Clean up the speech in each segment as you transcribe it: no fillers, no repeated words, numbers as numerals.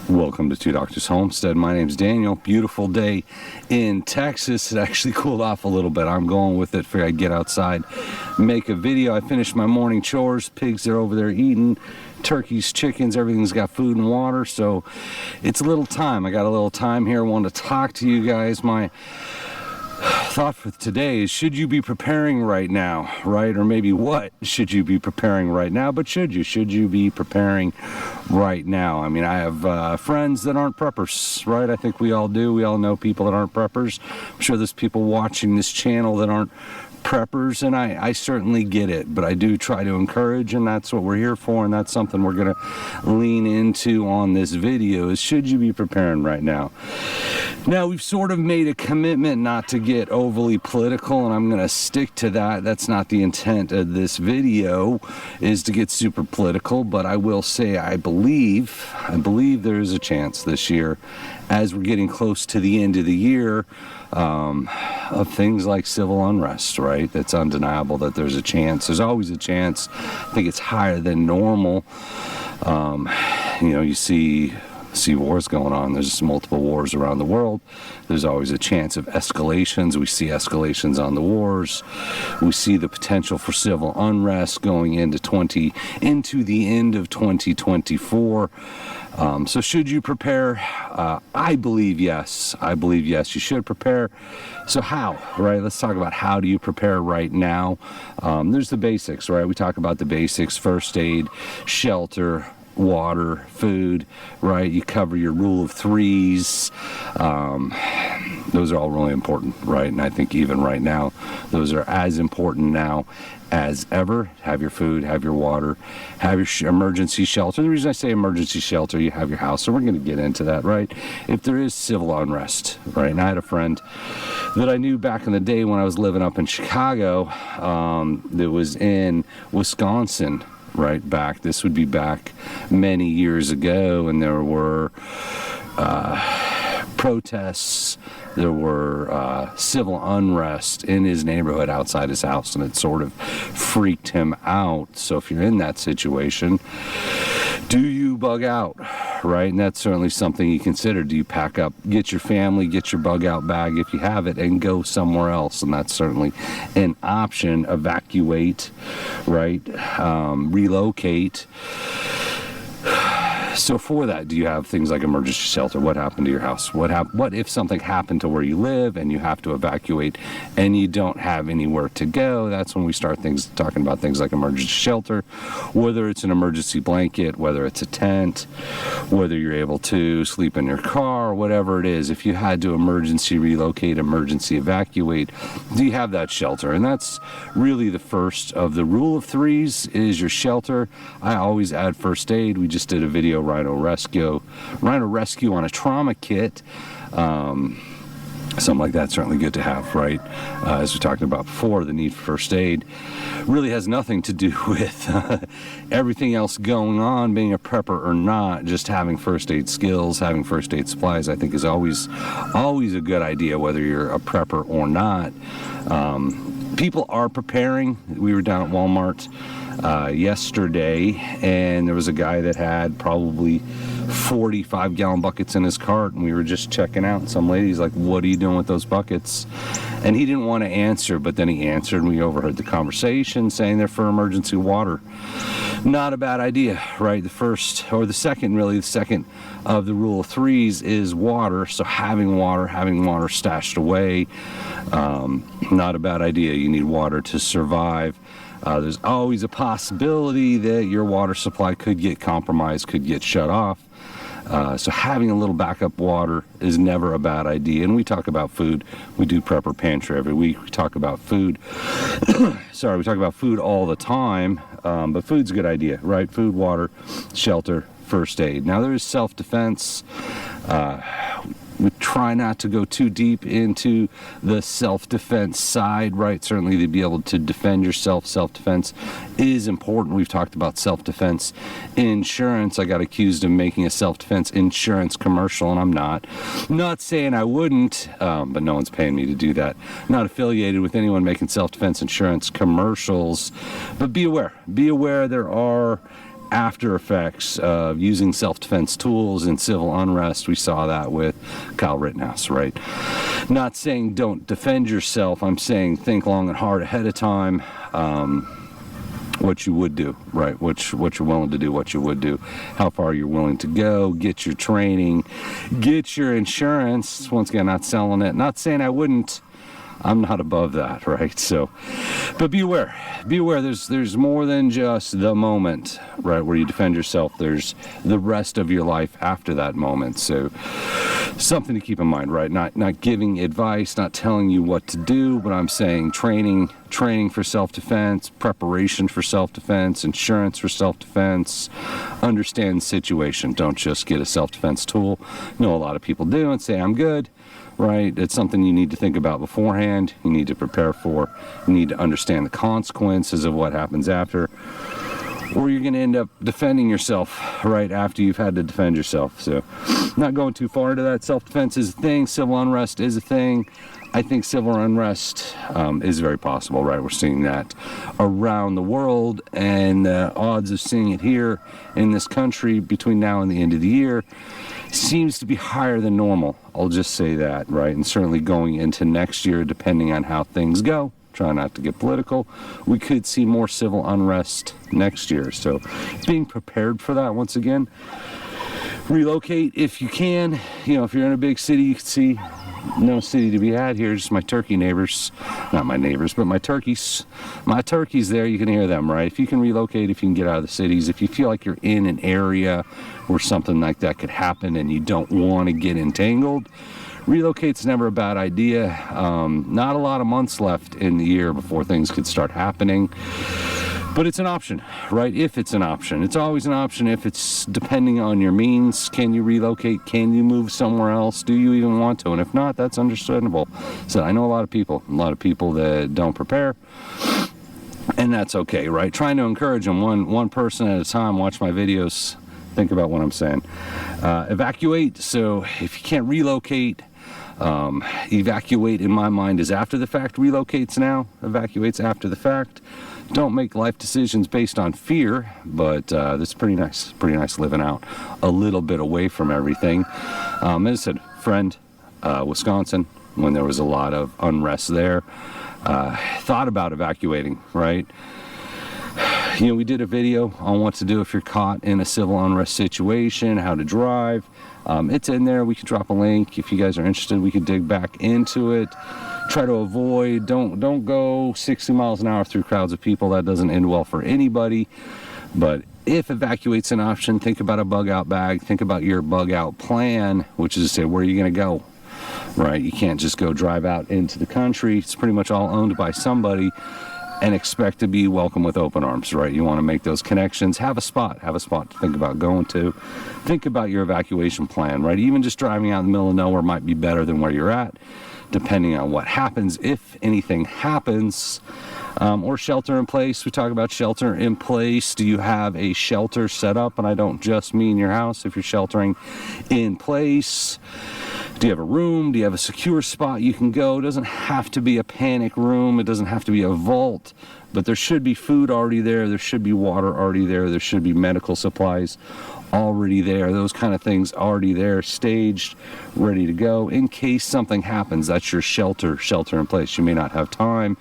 Welcome to TwoDrs Homestead. My name's Daniel. Beautiful day in Texas. It actually cooled off a little bit. I'm going with it. Figured I'd get outside, make a video. I finished my morning chores. Pigs are over there eating. Turkeys, chickens, everything's got food and water. So it's a little time. I got a little time here. I wanted to talk to you guys. My thought for today is, should you be preparing right now, right? Or maybe what should you be preparing right now? But should you be preparing right now? I mean, I have friends that aren't preppers, right? I think we all do. We all know people that aren't preppers. I'm sure there's people watching this channel that aren't preppers, and I certainly get it, but I do try to encourage, and that's what we're here for, and that's something we're going to lean into on this video, is should you be preparing right now? Now, we've sort of made a commitment not to get overly political, and I'm going to stick to that. That's not the intent of this video, is to get super political, but I will say I believe there is a chance this year, as we're getting close to the end of the year, of things like civil unrest, right? That's undeniable that there's a chance. There's always a chance. I think it's higher than normal. You see wars going on. There's multiple wars around the world. There's always a chance of escalations. We see escalations on the wars. We see the potential for civil unrest going into the end of 2024. So should you prepare? I believe yes. You should prepare. So how, right? Let's talk about how do you prepare right now. There's the basics, right? We talk about the basics: first aid, shelter, water, food, right? You cover your rule of threes. Those are all really important, right? And I think even right now, those are as important now as ever. Have your food, have your water, have your emergency shelter. The reason I say emergency shelter, you have your house, and we're going to get into that, right? If there is civil unrest, right? And I had a friend that I knew back in the day when I was living up in Chicago, that was in Wisconsin, right back. This would be back many years ago, and there were protests. There were civil unrest in his neighborhood outside his house, and it sort of freaked him out. So if you're in that situation, do you bug out, right? And that's certainly something you consider. Do you pack up, get your family, get your bug out bag if you have it, and go somewhere else? And that's certainly an option. Evacuate, right? Relocate. So for that, do you have things like emergency shelter? What happened to your house? What if something happened to where you live and you have to evacuate and you don't have anywhere to go? That's when we start talking about things like emergency shelter, whether it's an emergency blanket, whether it's a tent, whether you're able to sleep in your car, whatever it is. If you had to emergency relocate, emergency evacuate, do you have that shelter? And that's really the first of the rule of threes, is your shelter. I always add first aid. We just did a video, Rhino Rescue on a trauma kit. Something like that's certainly good to have, right? As we talked about before, the need for first aid really has nothing to do with everything else going on, being a prepper or not. Just having first aid skills, having first aid supplies, I think is always a good idea, whether you're a prepper or not. People are preparing. We were down at Walmart yesterday, and there was a guy that had probably 45-gallon buckets in his cart, and we were just checking out, and some lady's like, "What are you doing with those buckets?" And he didn't want to answer, but then he answered, and we overheard the conversation, saying they're for emergency water. Not a bad idea, right? The second of the rule of threes is water. So having water stashed away, not a bad idea. You need water to survive. There's always a possibility that your water supply could get compromised, could get shut off. So having a little backup water is never a bad idea. And we talk about food. We do Prepper Pantry every week. We talk about food. We talk about food all the time. But food's a good idea, right? Food, water, shelter, first aid. Now, there is self-defense. We try not to go too deep into the self-defense side, right? Certainly to be able to defend yourself, self-defense is important. We've talked about self-defense insurance. I got accused of making a self-defense insurance commercial, and I'm not saying I wouldn't, but no one's paying me to do that. Not affiliated with anyone making self-defense insurance commercials, but be aware there are after effects of using self-defense tools in civil unrest. We saw that with Kyle Rittenhouse, right? Not saying don't defend yourself. I'm saying think long and hard ahead of time. What you would do, right? What you're willing to do, what you would do, how far you're willing to go, get your training, get your insurance. Once again, not selling it, not saying I wouldn't. I'm not above that, right? So, but beware. There's more than just the moment, right, where you defend yourself. There's the rest of your life after that moment. So, something to keep in mind, right? Not giving advice, not telling you what to do, but I'm saying training for self-defense, preparation for self-defense, insurance for self-defense, understand the situation. Don't just get a self-defense tool. I know a lot of people do and say, I'm good. Right? It's something you need to think about beforehand. You need to prepare for. You need to understand the consequences of what happens after. Or you're going to end up defending yourself right after you've had to defend yourself. So, not going too far into that. Self-defense is a thing. Civil unrest is a thing. I think civil unrest is very possible, right? We're seeing that around the world, and the odds of seeing it here in this country between now and the end of the year seems to be higher than normal. I'll just say that, right? And certainly going into next year, depending on how things go, try not to get political, we could see more civil unrest next year. So being prepared for that, once again, relocate if you can. You know, if you're in a big city, you can see no city to be had here, just my turkey neighbors, not my neighbors, but my turkeys there. You can hear them, right? If you can relocate, if you can get out of the cities, if you feel like you're in an area where something like that could happen and you don't want to get entangled, relocate's never a bad idea. Not a lot of months left in the year before things could start happening. But it's an option, right? If it's an option. It's always an option if it's depending on your means. Can you relocate? Can you move somewhere else? Do you even want to? And if not, that's understandable. So I know a lot of people that don't prepare, and that's okay, right? Trying to encourage them one person at a time. Watch my videos. Think about what I'm saying. Evacuate. So if you can't relocate, evacuate in my mind is after the fact. Relocates now. Evacuates after the fact. Don't make life decisions based on fear, but this is pretty nice living out a little bit away from everything. As I said, friend, Wisconsin, when there was a lot of unrest there, thought about evacuating, right? You know, we did a video on what to do if you're caught in a civil unrest situation, how to drive. It's in there. We could drop a link. If you guys are interested, we could dig back into it. Try to avoid, don't go 60 miles an hour through crowds of people. That doesn't end well for anybody. But if evacuate's an option, think about a bug out bag. Think about your bug out plan, which is to say, where are you going to go? Right? You can't just go drive out into the country. It's pretty much all owned by somebody, and expect to be welcome with open arms, right? You want to make those connections. Have a spot to think about going to. Think about your evacuation plan, right? Even just driving out in the middle of nowhere might be better than where you're at, depending on what happens, if anything happens. Or shelter in place. We talk about shelter in place. Do you have a shelter set up? And I don't just mean your house. If you're sheltering in place, do you have a room? Do you have a secure spot you can go? It doesn't have to be a panic room. It doesn't have to be a vault. But there should be food already there. There should be water already there. There should be medical supplies already there. Those kind of things already there, staged, ready to go. In case something happens, that's your shelter in place. You may not have time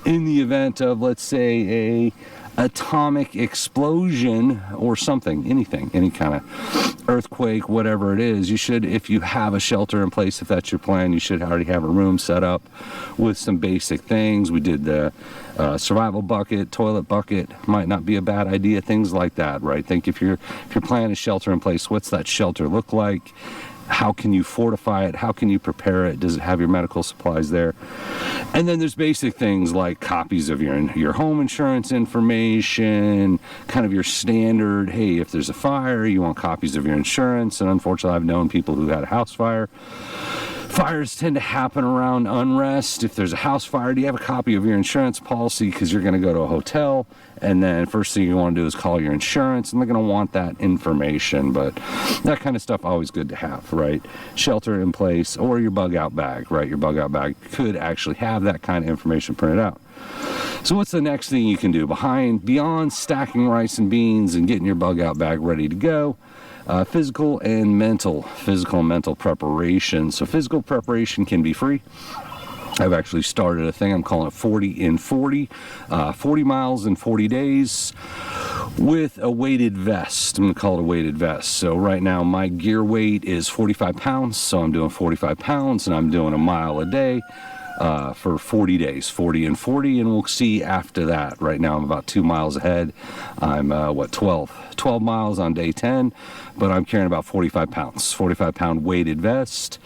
in the event of, let's say, a atomic explosion or something, anything, any kind of earthquake, whatever it is. You should, if you have a shelter in place, if that's your plan, you should already have a room set up with some basic things. We did the survival bucket, toilet bucket, might not be a bad idea, things like that, right? Think if your plan is shelter in place, what's that shelter look like? How can you fortify it? How can you prepare it? Does it have your medical supplies there? And then there's basic things like copies of your home insurance information, kind of your standard, hey, if there's a fire, you want copies of your insurance. And unfortunately, I've known people who had a house fire. Fires tend to happen around unrest. If there's a house fire, do you have a copy of your insurance policy? Because you're going to go to a hotel, and then first thing you want to do is call your insurance, and they're going to want that information. But that kind of stuff, always good to have, right? Shelter in place, or your bug out bag, right? Your bug out bag could actually have that kind of information printed out. So what's the next thing you can do beyond stacking rice and beans and getting your bug out bag ready to go? Physical and mental preparation. So physical preparation can be free. I've actually started a thing, I'm calling it 40 in 40, 40 miles in 40 days with a weighted vest. I'm going to call it a weighted vest. So right now my gear weight is 45 pounds, so I'm doing 45 pounds and I'm doing a mile a day for 40 days, 40 and 40, and we'll see after that. Right now I'm about 2 miles ahead. I'm 12 miles on day 10, but I'm carrying about 45 pounds, 45 pound weighted vest.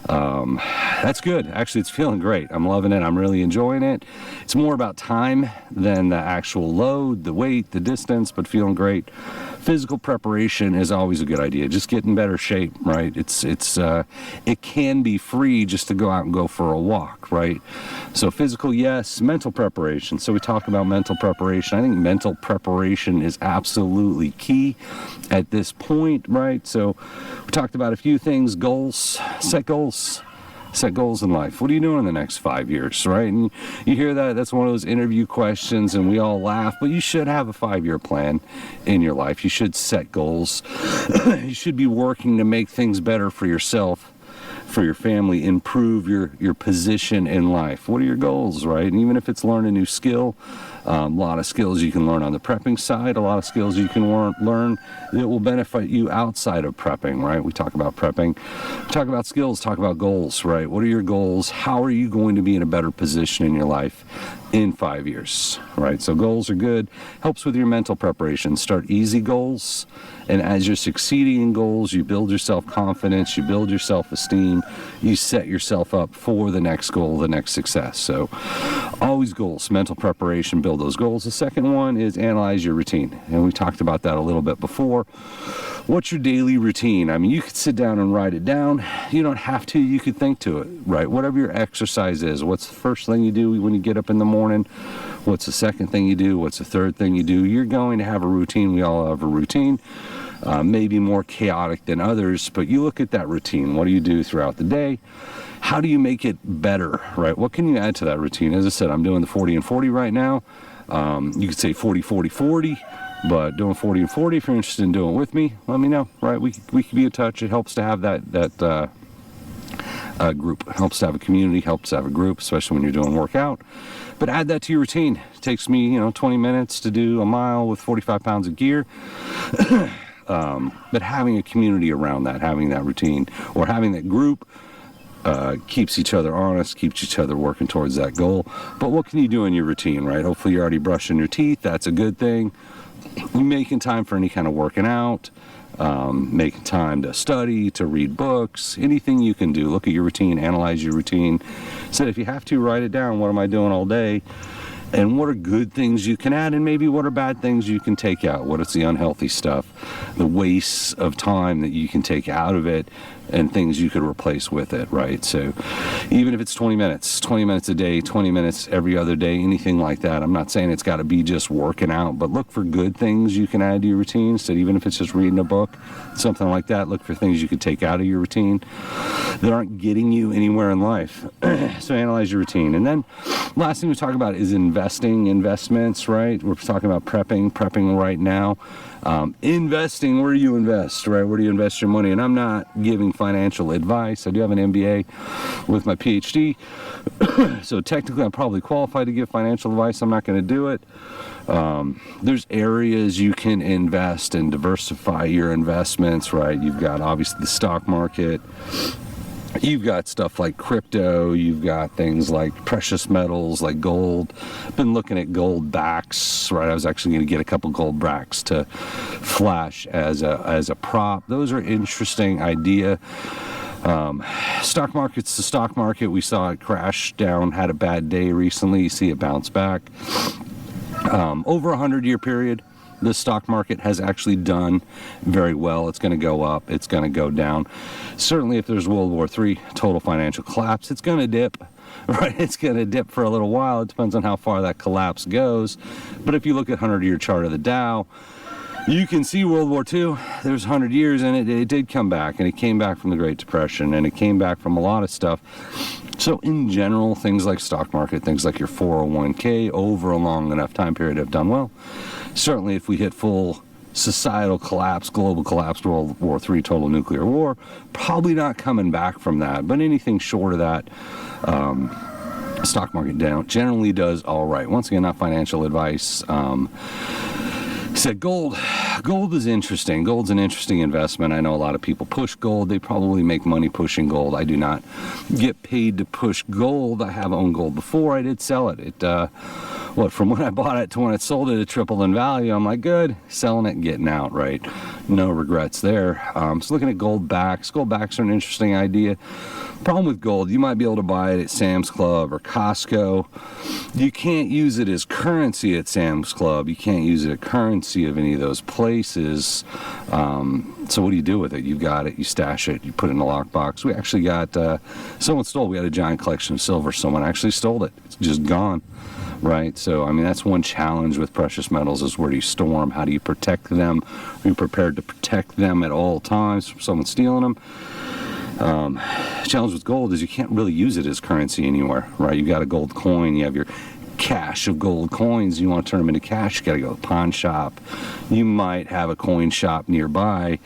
That's good. Actually, it's feeling great. I'm loving it. I'm really enjoying it. It's more about time than the actual load, the weight, the distance, but feeling great. Physical preparation is always a good idea. Just get in better shape, right? It can be free just to go out and go for a walk, right? So physical, yes. Mental preparation. So we talk about mental preparation. I think mental preparation is absolutely key at this point, right? So we talked about a few things. Goals. Set goals. Set goals in life. What are you doing in the next 5 years, right? And you hear that, that's one of those interview questions and we all laugh, but you should have a 5-year plan in your life. You should set goals. You should be working to make things better for yourself, for your family, improve your position in life. What are your goals, right? And even if it's learn a new skill, a lot of skills you can learn on the prepping side, a lot of skills you can learn that will benefit you outside of prepping, right? We talk about prepping, talk about skills, talk about goals, right? What are your goals? How are you going to be in a better position in your life in 5 years, right? So goals are good. Helps with your mental preparation. Start easy goals, and as you're succeeding in goals, you build your self-confidence, you build your self-esteem, you set yourself up for the next goal, the next success. So always goals, mental preparation, build those goals. The second one is analyze your routine, and we talked about that a little bit before. What's your daily routine? I mean, you could sit down and write it down. You don't have to. You could think to it, right? Whatever your exercise is. What's the first thing you do when you get up in the morning? What's the second thing you do? What's the third thing you do? You're going to have a routine. We all have a routine. Maybe more chaotic than others, but you look at that routine. What do you do throughout the day? How do you make it better, right? What can you add to that routine? As I said, I'm doing the 40 and 40 right now. You could say 40, 40, 40. But doing 40 and 40, if you're interested in doing it with me, let me know, right? We can be in touch. It helps to have that group. It helps to have a community, helps to have a group, especially when you're doing workout. But add that to your routine. It takes me, 20 minutes to do a mile with 45 pounds of gear. But having a community around that, having that routine, or having that group keeps each other honest, keeps each other working towards that goal. But what can you do in your routine, right? Hopefully you're already brushing your teeth. That's a good thing. Making time for any kind of working out, making time to study, to read books, anything you can do. Look at your routine, analyze your routine. So if you have to, write it down. What am I doing all day? And what are good things you can add, and maybe what are bad things you can take out? What is the unhealthy stuff, the wastes of time that you can take out of it, and things you could replace with it, right? So even if it's 20 minutes a day, 20 minutes every other day, anything like that. I'm not saying it's got to be just working out, but look for good things you can add to your routine. So even if it's just reading a book, something like that, look for things you could take out of your routine that aren't getting you anywhere in life. So analyze your routine. And then last thing we talk about is investments, right? We're talking about prepping right now. Investing, where do you invest, right? Where do you invest your money? And I'm not giving financial advice. I do have an MBA with my PhD. So technically I'm probably qualified to give financial advice. I'm not going to do it. There's areas you can invest and diversify your investments, right? You've got obviously the stock market. You've got stuff like crypto, you've got things like precious metals, like gold. I've been looking at gold backs, right? I was actually going to get a couple gold backs to flash as a prop. Those are interesting idea. Stock market's the stock market. We saw it crash down, had a bad day recently. You see it bounce back. Over a 100-year period, the stock market has actually done very well. It's going to go up. It's going to go down. Certainly, if there's World War III, total financial collapse, it's going to dip, right? It's going to dip for a little while. It depends on how far that collapse goes. But if you look at 100-year chart of the Dow, You can see World War II, there's 100 years, and it did come back, and it came back from the Great Depression, and it came back from a lot of stuff. So in general, things like stock market, things like your 401k, over a long enough time period have done well. Certainly if we hit full societal collapse, global collapse, World War III, total nuclear war, probably not coming back from that, but anything short of that, stock market down generally does all right. Once again, not financial advice. He said gold is interesting. Gold's an interesting investment. I know a lot of people push gold. They probably make money pushing gold. I do not get paid to push gold. I have owned gold before. I did sell it. From when I bought it to when it sold it, it tripled in value. I'm like, good, selling it and getting out, right? No regrets there. So looking at gold backs. Gold backs are an interesting idea. Problem with gold, you might be able to buy it at Sam's Club or Costco. You can't use it as currency at Sam's Club. You can't use it as currency of any of those places. So what do you do with it? You've got it, you stash it, you put it in a lockbox. We actually got, we had a giant collection of silver. Someone actually stole it. It's just gone. Right, so I mean that's one challenge with precious metals is where do you store them? How do you protect them? Are you prepared to protect them at all times from someone stealing them? Challenge with gold is you can't really use it as currency anywhere, right? You got a gold coin, you have your cache of gold coins, you want to turn them into cash, you got to go to a pawn shop. You might have a coin shop nearby.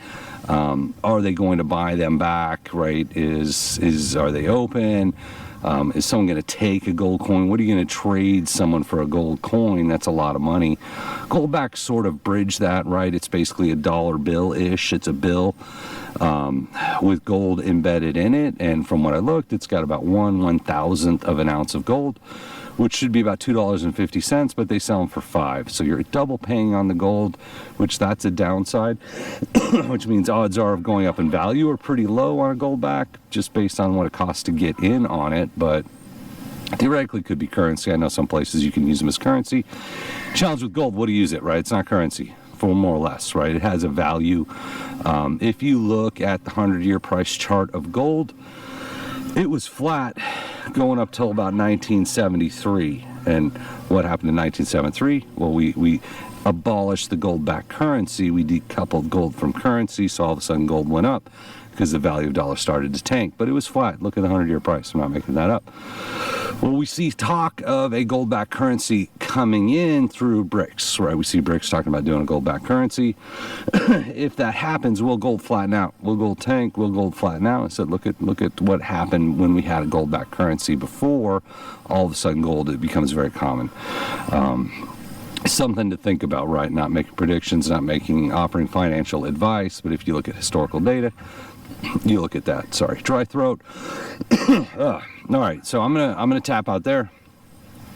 Are they going to buy them back, right? Are they open? Is someone going to take a gold coin? What are you going to trade someone for a gold coin? That's a lot of money. Goldbacks sort of bridge that, right? It's basically a dollar bill-ish. It's a bill with gold embedded in it. And from what I looked, it's got about 1/1000th of an ounce of gold, which should be about $2.50, but they sell them for $5. So you're double paying on the gold, which that's a downside, which means odds are of going up in value are pretty low on a gold back, just based on what it costs to get in on it, but theoretically could be currency. I know some places you can use them as currency. Challenge with gold, what do you use it, right? It's not currency, for more or less, right? It has a value. If you look at the 100-year price chart of gold, it was flat going up till about 1973. And what happened in 1973? Well, we abolished the gold-backed currency. We decoupled gold from currency, so all of a sudden gold went up because the value of dollar started to tank. But it was flat. Look at the 100-year price. I'm not making that up. Well, we see talk of a gold-backed currency coming in through BRICS, right? We see BRICS talking about doing a gold-backed currency. If that happens, will gold flatten out? Will gold tank? Will gold flatten out? I said, look at what happened when we had a gold-backed currency before. All of a sudden, gold, it becomes very common. Something to think about, right? Not making predictions, not offering financial advice, but if you look at historical data, you look at that. Sorry, dry throat. All right, so I'm gonna tap out there.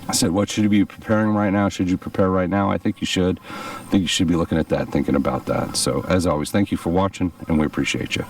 I said, what should you be preparing right now? Should you prepare right now? I think you should. I think you should be looking at that, thinking about that. So as always, thank you for watching, and we appreciate you.